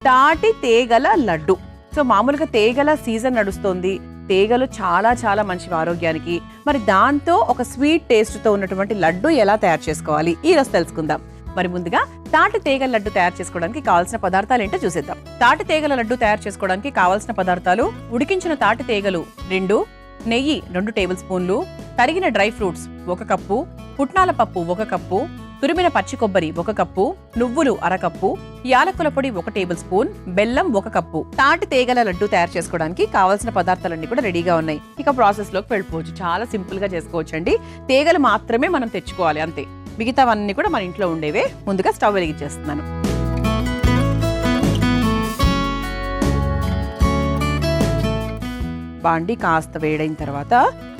తాటి తేగల లడ్డు. సో మామూలుగా తేగల సీజన్ నడుస్తుంది, తేగలు చాలా చాలా మంచివి ఆరోగ్యానికి. మరి దాంతో ఒక స్వీట్ టేస్ట్తో ఉన్నటువంటి లడ్డు ఎలా తయారు చేసుకోవాలి ఈరోజు తెలుసుకుందాం. మరి ముందుగా తాటి తేగల లడ్డు తయారు చేసుకోవడానికి కావాల్సిన పదార్థాలు ఏంటో చూసేద్దాం. తాటి తేగల లడ్డు తయారు చేసుకోవడానికి కావాల్సిన పదార్థాలు: ఉడికించిన తాటి తేగలు 2, నెయ్యి 2 టేబుల్ స్పూన్లు, తరిగిన డ్రై ఫ్రూట్స్ 1 కప్పు, పుట్నాల పప్పు 1 కప్పు, తురిమిన పచ్చి కొబ్బరి 1 కప్పు, నువ్వులు 1/2 కప్పు, యాలకుల పొడి 1 టేబుల్ స్పూన్, బెల్లం 1 కప్పు. తాటి తేగల లడ్డు తయారు చేసుకోవడానికి కావాల్సిన పదార్థాలన్నీ కూడా రెడీగా ఉన్నాయి. ఇక ప్రాసెస్ లోకి వెళ్ళిపోవచ్చు. చాలా సింపుల్ గా చేసుకోవచ్చు అండి. తేగలు మాత్రమే మనం తెచ్చుకోవాలి, అంతే. మిగతావన్నీ కూడా మన ఇంట్లో ఉండేవే. ముందుగా స్టవ్ వెలిగించేస్తున్నాను. బాండి కాస్త వేడైన తర్వాత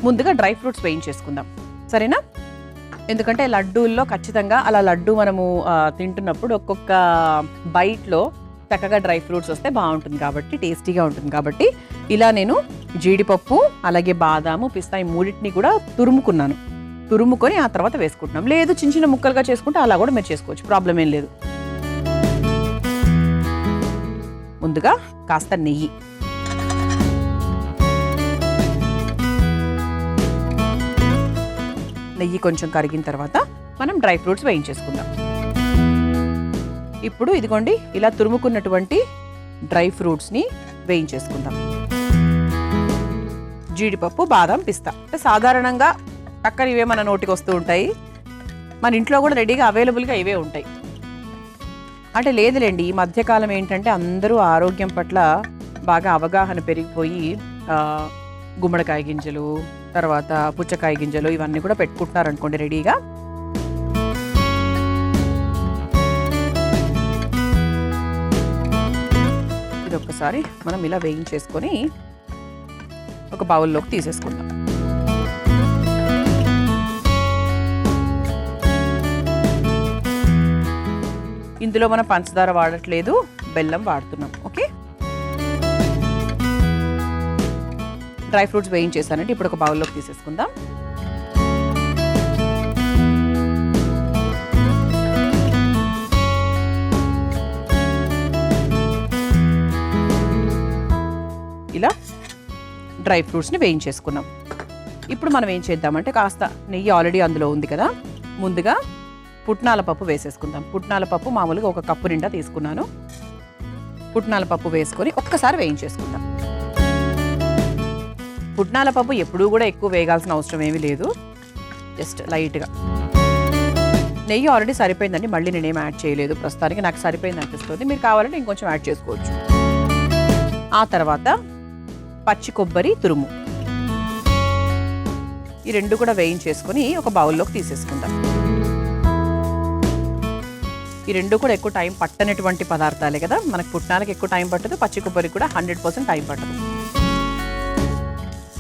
ముందుగా డ్రై ఫ్రూట్స్ వేయించేసుకుందాం, సరేనా? ఎందుకంటే లడ్డూల్లో ఖచ్చితంగా అలా లడ్డు మనము తింటున్నప్పుడు ఒక్కొక్క బైట్లో చక్కగా డ్రై ఫ్రూట్స్ వస్తే బాగుంటుంది కాబట్టి, టేస్టీగా ఉంటుంది కాబట్టి ఇలా నేను జీడిపప్పు అలాగే బాదాము పిస్తా ఈ మూడింటిని కూడా తురుముకొని ఆ తర్వాత వేసుకుంటున్నాం. లేదు చిన్న చిన్న ముక్కలుగా చేసుకుంటే అలా కూడా మీరు చేసుకోవచ్చు, ప్రాబ్లం ఏం లేదు. ముందుగా కాస్త నెయ్యి, నెయ్యి కొంచెం కరిగిన తర్వాత మనం డ్రై ఫ్రూట్స్ వేయించేసుకుందాం. ఇప్పుడు ఇదిగోండి ఇలా తురుముకున్నటువంటి డ్రై ఫ్రూట్స్ని వేయించేసుకుందాం. జీడిపప్పు బాదం పిస్తా అంటే సాధారణంగా పక్కన ఇవే మన నోటికి వస్తూ ఉంటాయి, మన ఇంట్లో కూడా రెడీగా అవైలబుల్గా ఇవే ఉంటాయి. అంటే లేదులేండి, ఈ మధ్యకాలం ఏంటంటే అందరూ ఆరోగ్యం పట్ల బాగా అవగాహన పెరిగిపోయి గుమ్మడికాయ గింజలు తర్వాత పుచ్చకాయ గింజలు ఇవన్నీ కూడా పెట్టుకుంటున్నారు అనుకోండి రెడీగా. ఇది ఒక్కసారి మనం ఇలా వేయించేసుకొని ఒక బౌల్లోకి తీసేసుకుందాం. ఇందులో మనం పంచదార వాడట్లేదు, బెల్లం వాడుతున్నాం. ఓకే, డ్రై ఫ్రూట్స్ వేయించేసానంటే ఇప్పుడు ఒక బౌల్లోకి తీసేసుకుందాం. ఇలా డ్రై ఫ్రూట్స్ని వేయించేసుకున్నాం. ఇప్పుడు మనం ఏం చేద్దామంటే కాస్త నెయ్యి ఆల్రెడీ అందులో ఉంది కదా, ముందుగా పుట్నాల పప్పు వేసేసుకుందాం. పుట్నాల పప్పు మామూలుగా 1 కప్పు నిండా తీసుకున్నాను. పుట్నాల పప్పు వేసుకొని ఒక్కసారి వేయించేసుకుందాం. పుట్నాల పప్పు ఎప్పుడూ కూడా ఎక్కువ వేగాల్సిన అవసరం ఏమీ లేదు, జస్ట్ లైట్గా. నెయ్యి ఆల్రెడీ సరిపోయిందండి, మళ్ళీ నేనేం యాడ్ చేయలేదు. ప్రస్తుతానికి నాకు సరిపోయింది అనిపిస్తుంది, మీరు కావాలంటే ఇంకొంచెం యాడ్ చేసుకోవచ్చు. ఆ తర్వాత పచ్చి కొబ్బరి తురుము, ఈ 2 కూడా వేయించేసుకొని ఒక బౌల్లోకి తీసేసుకుందాం. ఈ 2 కూడా ఎక్కువ టైం పట్టనటువంటి పదార్థాలే కదా, మనకు పుట్నాలకి ఎక్కువ టైం పట్టదు, పచ్చి కొబ్బరికి కూడా 100% టైం పట్టదు.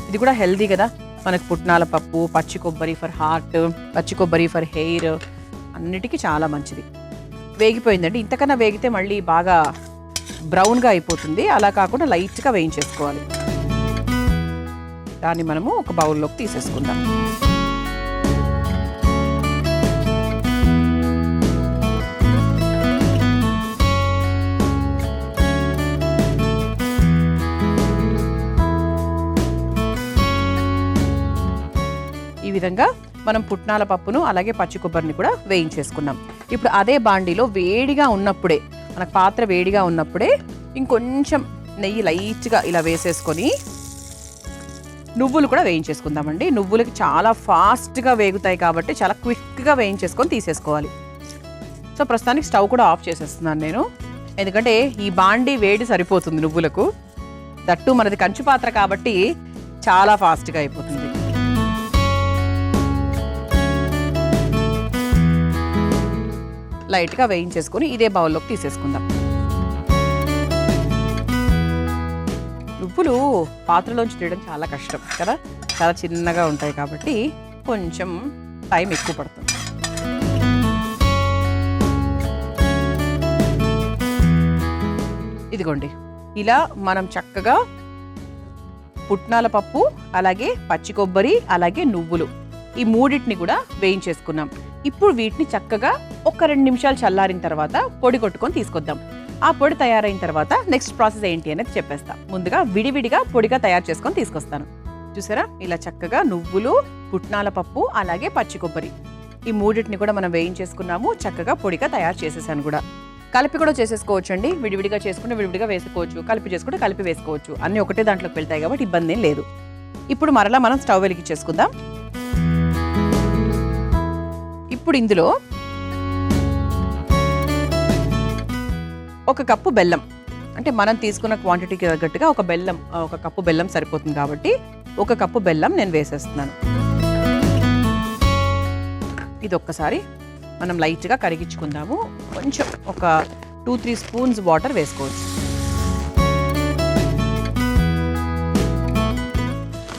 ఇది కూడా హెల్దీ కదా, మనకు పుట్నాల పప్పు, పచ్చి కొబ్బరి ఫర్ హార్ట్, పచ్చి కొబ్బరి ఫర్ హెయిర్, అన్నిటికీ చాలా మంచిది. వేగిపోయిందండి. ఇంతకన్నా వేగితే మళ్ళీ బాగా బ్రౌన్గా అయిపోతుంది, అలా కాకుండా లైట్గా వేయించేసుకోవాలి. దాన్ని మనము ఒక బౌల్లోకి తీసేసుకుందాం. ఈ విధంగా మనం పుట్నాల పప్పును అలాగే పచ్చి కొబ్బరిని కూడా వేయించేసుకున్నాం. ఇప్పుడు అదే బాండీలో వేడిగా ఉన్నప్పుడే, మనకు పాత్ర వేడిగా ఉన్నప్పుడే ఇంకొంచెం నెయ్యి లైట్గా ఇలా వేసేసుకొని నువ్వులు కూడా వేయించేసుకుందామండి. నువ్వులకి చాలా ఫాస్ట్గా వేగుతాయి కాబట్టి చాలా క్విక్గా వేయించేసుకొని తీసేసుకోవాలి. సో ప్రస్తుతానికి స్టవ్ కూడా ఆఫ్ చేసేస్తున్నాను నేను, ఎందుకంటే ఈ బాండీ వేడి సరిపోతుంది నువ్వులకు. దట్టు మనది కంచు పాత్ర కాబట్టి చాలా ఫాస్ట్గా అయిపోతుంది. లైట్గా వేయించేసుకొని ఇదే బౌల్లోకి తీసేసుకుందాం. నువ్వులు పాత్రలోంచి తీయడం చాలా కష్టం కదా, చాలా చిన్నగా ఉంటాయి కాబట్టి కొంచెం టైం ఎక్కువ పడుతుంది. ఇదిగోండి ఇలా మనం చక్కగా పుట్నాల పప్పు అలాగే పచ్చి కొబ్బరి అలాగే నువ్వులు ఈ మూడింటిని కూడా వేయించేసుకున్నాం. ఇప్పుడు వీటిని చక్కగా ఒక 2 నిమిషాలు చల్లారిన తర్వాత పొడి కొట్టుకొని తీసుకొద్దాం. ఆ పొడి తయారైన తర్వాత నెక్స్ట్ ప్రాసెస్ ఏంటి అనేది చెప్పేస్తా. ముందుగా విడివిడిగా పొడిగా తయారు చేసుకొని తీసుకొస్తాను. చూసారా, ఇలా చక్కగా నువ్వులు, పుట్నాల పప్పు, అలాగే పచ్చి కొబ్బరి, ఈ మూడింటిని కూడా మనం వేయించేసుకున్నాము. చక్కగా పొడిగా తయారు చేసేసాను కూడా. కలిపి కూడా చేసేసుకోవచ్చు అండి. విడివిడిగా చేసుకుంటే విడివిడిగా వేసుకోవచ్చు, కలిపి చేసుకుంటే కలిపి వేసుకోవచ్చు. అన్నీ ఒకటే దాంట్లోకి వెళ్తాయి కాబట్టి ఇబ్బంది ఏం లేదు. ఇప్పుడు మరలా మనం స్టవ్ వెలిగించేసుకుందాం. ఇప్పుడు ఇందులో 1 కప్పు బెల్లం, అంటే మనం తీసుకున్న క్వాంటిటీకి తగ్గట్టుగా ఒక కప్పు బెల్లం సరిపోతుంది కాబట్టి 1 కప్పు బెల్లం నేను వేసేస్తున్నాను. ఇది ఒక్కసారి మనం లైట్గా కరిగించుకుందాము. కొంచెం ఒక 2-3 స్పూన్స్ వాటర్ వేసుకోవచ్చు.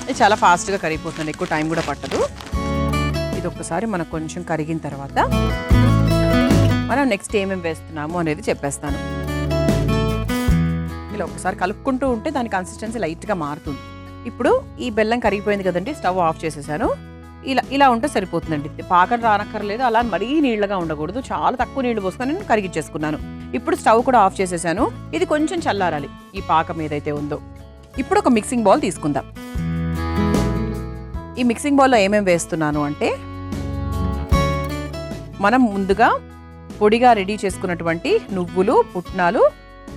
ఇది చాలా ఫాస్ట్గా కరిగిపోతుంది, ఎక్కువ టైం కూడా పట్టదు. ఇది ఒక్కసారి మనకు కొంచెం కరిగిన తర్వాత మనం నెక్స్ట్ ఏమేమి వేస్తున్నాము అనేది చెప్పేస్తాను. ఇలా ఒకసారి కలుపుకుంటూ ఉంటే దాని కన్సిస్టెన్సీ లైట్గా మారుతుంది. ఇప్పుడు ఈ బెల్లం కరిగిపోయింది కదండి, స్టవ్ ఆఫ్ చేసేసాను. ఇలా ఉంటే సరిపోతుందండి. పాకం రానక్కర్లేదు, అలా మరీ నీళ్ళగా ఉండకూడదు. చాలా తక్కువ నీళ్లు పోసుకొని నేను కరిగించేసుకున్నాను. ఇప్పుడు స్టవ్ కూడా ఆఫ్ చేసేసాను. ఇది కొంచెం చల్లారాలి, ఈ పాకం ఏదైతే ఉందో. ఇప్పుడు ఒక మిక్సింగ్ బౌల్ తీసుకుందాం. ఈ మిక్సింగ్ బౌల్లో ఏమేమి వేస్తున్నాను అంటే, మనం ముందుగా పొడిగా రెడీ చేసుకున్నటువంటి నువ్వులు, పుట్నాలు,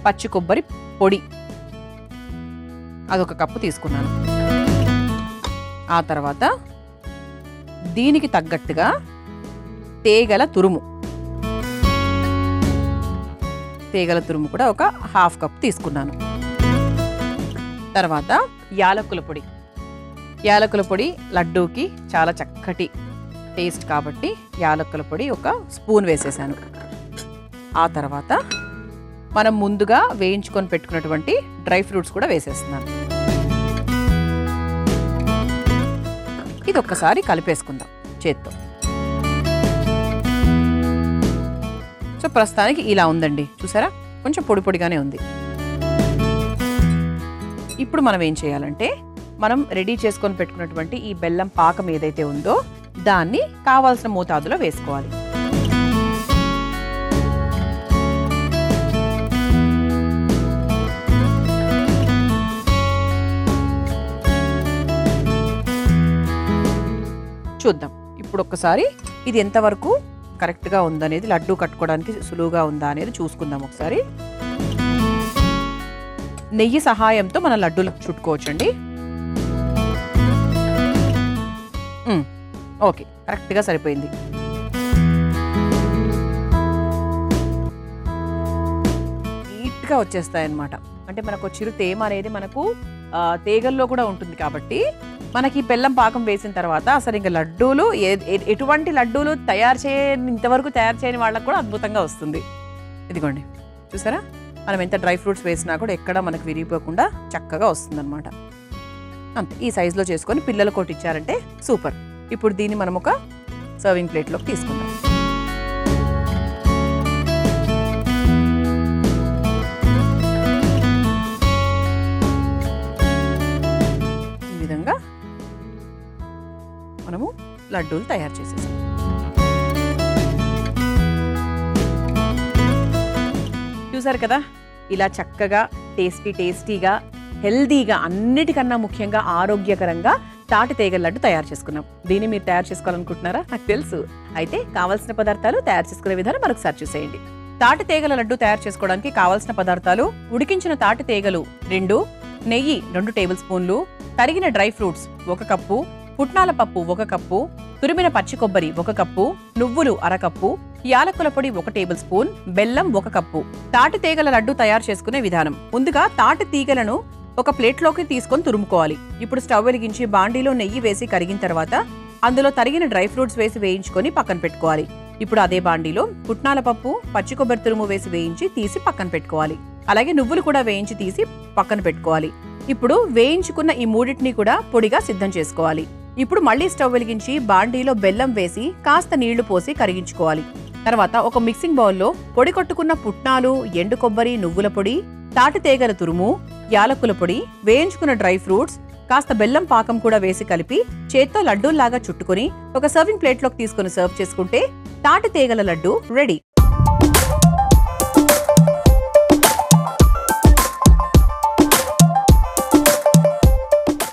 పచ్చి కొబ్బరి పొడి అదొక కప్పు తీసుకున్నాను. ఆ తర్వాత దీనికి తగ్గట్టుగా తేగల తురుము కూడా ఒక 1/2 కప్ తీసుకున్నాను. తర్వాత యాలకుల పొడి లడ్డూకి చాలా చక్కటి టేస్ట్ కాబట్టి యాలకుల పొడి 1 స్పూన్ వేసేసాను. ఆ తర్వాత మనం ముందుగా వేయించుకొని పెట్టుకున్నటువంటి డ్రై ఫ్రూట్స్ కూడా వేసేస్తున్నాను. ఇది ఒక్కసారి కలిపేసుకుందాం చేత్తో. సో ప్రస్తుతానికి ఇలా ఉందండి, చూసారా, కొంచెం పొడి పొడిగానే ఉంది. ఇప్పుడు మనం ఏం చేయాలంటే, మనం రెడీ చేసుకొని పెట్టుకున్నటువంటి ఈ బెల్లం పాకం ఏదైతే ఉందో దాన్ని కావాల్సిన మోతాదులో వేసుకోవాలి. చూద్దాం ఇప్పుడు ఒక్కసారి ఇది ఎంతవరకు కరెక్ట్గా ఉందనేది, లడ్డు కట్టుకోవడానికి సులువుగా ఉందా అనేది చూసుకుందాం ఒకసారి. నెయ్యి సహాయంతో మన లడ్డూలు చుట్టుకోవచ్చండి. ఓకే, కరెక్ట్గా సరిపోయింది. నీట్గా వచ్చేస్తాయి అన్నమాట. అంటే మనకు చిరు తేమ అనేది మనకు తీగల్లో కూడా ఉంటుంది కాబట్టి మనకి బెల్లం పాకం వేసిన తర్వాత అసలు ఇంకా లడ్డూలు ఎటువంటి లడ్డూలు ఇంతవరకు తయారు చేయని వాళ్ళకు కూడా అద్భుతంగా వస్తుంది. ఇదిగోండి, చూసారా, మనం ఎంత డ్రై ఫ్రూట్స్ వేసినా కూడా ఎక్కడ మనకు విరిగిపోకుండా చక్కగా వస్తుందన్నమాట. అంతే, ఈ సైజులో చేసుకొని పిల్లలు కొట్టించారంటే సూపర్. ఇప్పుడు దీన్ని మనం ఒక సర్వింగ్ ప్లేట్లోకి తీసుకుందాం. ఈ విధంగా మనము లడ్డూలు తయారు చేసేసాం. చూసారు కదా, ఇలా చక్కగా టేస్టీగా హెల్దీగా, అన్నిటికన్నా ముఖ్యంగా ఆరోగ్యకరంగా తాటి తీగల లడ్డు తయారు చేసుకున్నాం. దీన్ని మీరు తయారు చేసుకోవాలనుకుంటున్నారా? నాకు తెలుసు. అయితే కావాల్సిన పదార్థాలు, తయారు చేసుకునే విధానం మనకు చూసేయండి. తాటి తీగల లడ్డు తయారు చేసుకోవడానికి కావాల్సిన పదార్థాలు: ఉడికించిన తాటి తీగలు 2, నెయ్యి 2 టేబుల్ స్పూన్లు, తరిగిన డ్రై ఫ్రూట్స్ 1 కప్పు, పుట్నాల పప్పు 1 కప్పు, తురిమిన పచ్చి కొబ్బరి 1 కప్పు, నువ్వులు 1/2 కప్పు, యాలకుల పొడి 1 టేబుల్ స్పూన్, బెల్లం 1 కప్పు. తాటి తీగల లడ్డు తయారు చేసుకునే విధానం: ముందుగా తాటి తీగలను ఒక ప్లేట్లోకి తీసుకొని తురుముకోవాలి. ఇప్పుడు స్టవ్ వెలిగించి బాండీలో నెయ్యి వేసి కరిగిన తర్వాత అందులో తరిగిన డ్రై ఫ్రూట్స్ వేసి వేయించుకొని పక్కన పెట్టుకోవాలి. ఇప్పుడు అదే బాండీలో పుట్నాల పప్పు, పచ్చి కొబ్బరి తురుము వేసి వేయించి తీసి పక్కన పెట్టుకోవాలి. అలాగే నువ్వులు కూడా వేయించి తీసి పక్కన పెట్టుకోవాలి. ఇప్పుడు వేయించుకున్న ఈ మూడింటిని కూడా పొడిగా సిద్ధం చేసుకోవాలి. ఇప్పుడు మళ్ళీ స్టవ్ వెలిగించి బాండీలో బెల్లం వేసి కాస్త నీళ్లు పోసి కరిగించుకోవాలి. తర్వాత ఒక మిక్సింగ్ బౌల్లో పొడి కొట్టుకున్న పుట్నాలు, ఎండు కొబ్బరి, నువ్వుల పొడి, తాటి తీగల తురుము, యాలకుల పొడి, వేయించుకున్న డ్రై ఫ్రూట్స్, కాస్త బెల్లం పాకం కూడా వేసి కలిపి చేత్తో లడ్డూల్లాగా చుట్టుకొని ఒక సర్వింగ్ ప్లేట్లోకి తీసుకుని సర్వ్ చేసుకుంటే తాటి తీగల లడ్డు రెడీ.